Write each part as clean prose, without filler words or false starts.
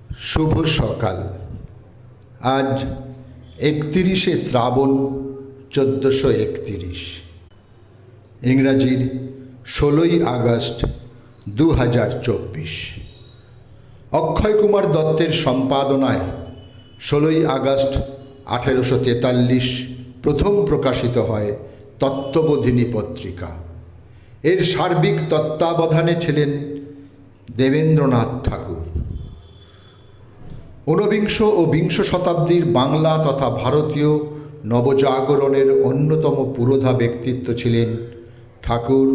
শুভ সকাল। আজ 31শে শ্রাবণ 1431, ইংরাজির 16ই আগস্ট 2024। অক্ষয় কুমার দত্তের সম্পাদনায় 16ই আগস্ট 1843 প্রথম প্রকাশিত হয় তত্ত্ববোধিনী পত্রিকা। এর সার্বিক তত্ত্বাবধানে ছিলেন দেবেন্দ্রনাথ ঠাকুর। ঊনবিংশ ও বিংশ শতাব্দীর বাংলা তথা ভারতীয় নবজাগরণের অন্যতম পুরোধা ব্যক্তিত্ব ছিলেন ঠাকুর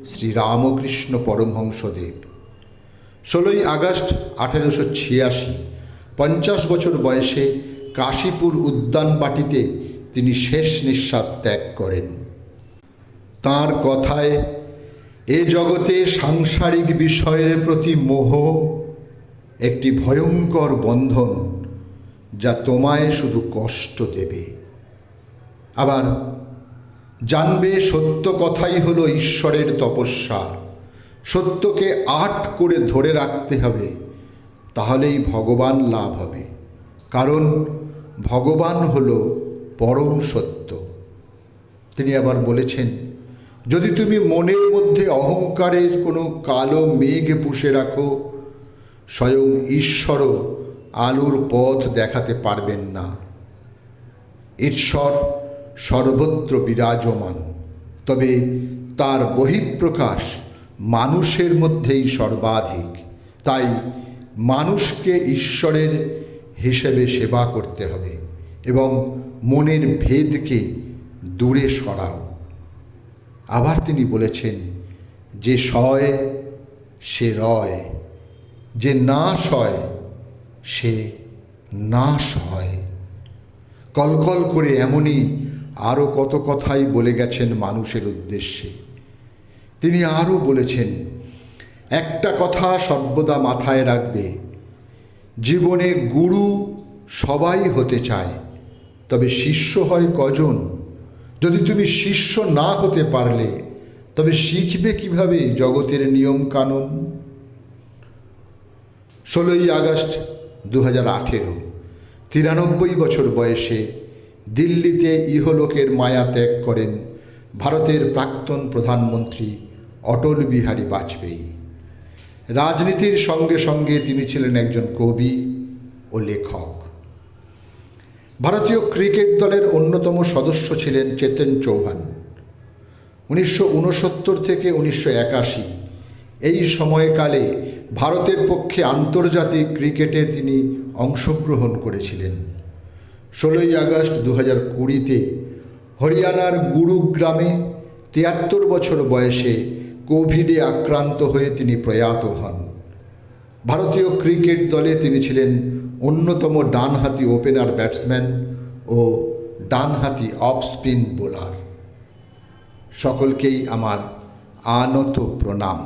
শ্রীরামকৃষ্ণ পরমহংসদেব। 16ই আগস্ট 1886 50 বছর বয়সে কাশীপুর উদ্যানবাটিতে তিনি শেষ নিঃশ্বাস ত্যাগ করেন। তাঁর কথায়, এ জগতে সাংসারিক বিষয়ের প্রতি মোহ একটি ভয়ঙ্কর বন্ধন, যা তোমায় শুধু কষ্ট দেবে। আবার জানবে সত্য কথাই হলো ঈশ্বরের তপস্যা। সত্যকে আট করে ধরে রাখতে হবে, তাহলেই ভগবান লাভ হবে। কারণ ভগবান হলো পরম সত্য। তিনি আবার বলেছেন, যদি তুমি মনের মধ্যে অহংকারের কোনো কালো মেঘ পুষে রাখো, স্বয়ং ঈশ্বরও আলোর পথ দেখাতে পারবেন না। ঈশ্বর সর্বত্র বিরাজমান, তবে তার বহিঃপ্রকাশ মানুষের মধ্যেই সর্বাধিক। তাই মানুষকে ঈশ্বরের হিসেবে সেবা করতে হবে এবং মনের ভেদকে দূরে সরাও। আবার তিনি বলেছেন, যে সয় সে রয়, যে নাশ হয় সে নাশ হয়। কলকল করে এমনই আরও কত কথাই বলে গেছেন মানুষের উদ্দেশ্যে। তিনি আরও বলেছেন, একটা কথা সর্বদা মাথায় রাখবে, জীবনে গুরু সবাই হতে চায়, তবে শিষ্য হয় কজন? যদি তুমি শিষ্য না হতে পারলে, তবে শিখবে কিভাবে জগতের নিয়ম কানুন? 16ই আগস্ট 2018 93 বছর বয়সে দিল্লিতে ইহলোকের মায়া ত্যাগ করেন ভারতের প্রাক্তন প্রধানমন্ত্রী অটল বিহারী বাজপেয়ী। রাজনীতির সঙ্গে সঙ্গে তিনি ছিলেন একজন কবি ও লেখক। ভারতীয় ক্রিকেট দলের অন্যতম সদস্য ছিলেন চেতন চৌহান। 1969 থেকে 1981 এই সময়কালে ভারতের পক্ষে আন্তর্জাতিক ক্রিকেটে তিনি অংশগ্রহণ করেছিলেন। 16ই আগস্ট 2020 হরিয়ানার গুরুগ্রামে 73 বছর বয়সে কোভিডে আক্রান্ত হয়ে তিনি প্রয়াত হন। ভারতীয় ক্রিকেট দলে তিনি ছিলেন অন্যতম ডানহাতি ওপেনার ব্যাটসম্যান ও ডানহাতি অফ স্পিন বোলার। সকলকেই আমার আনত প্রণাম।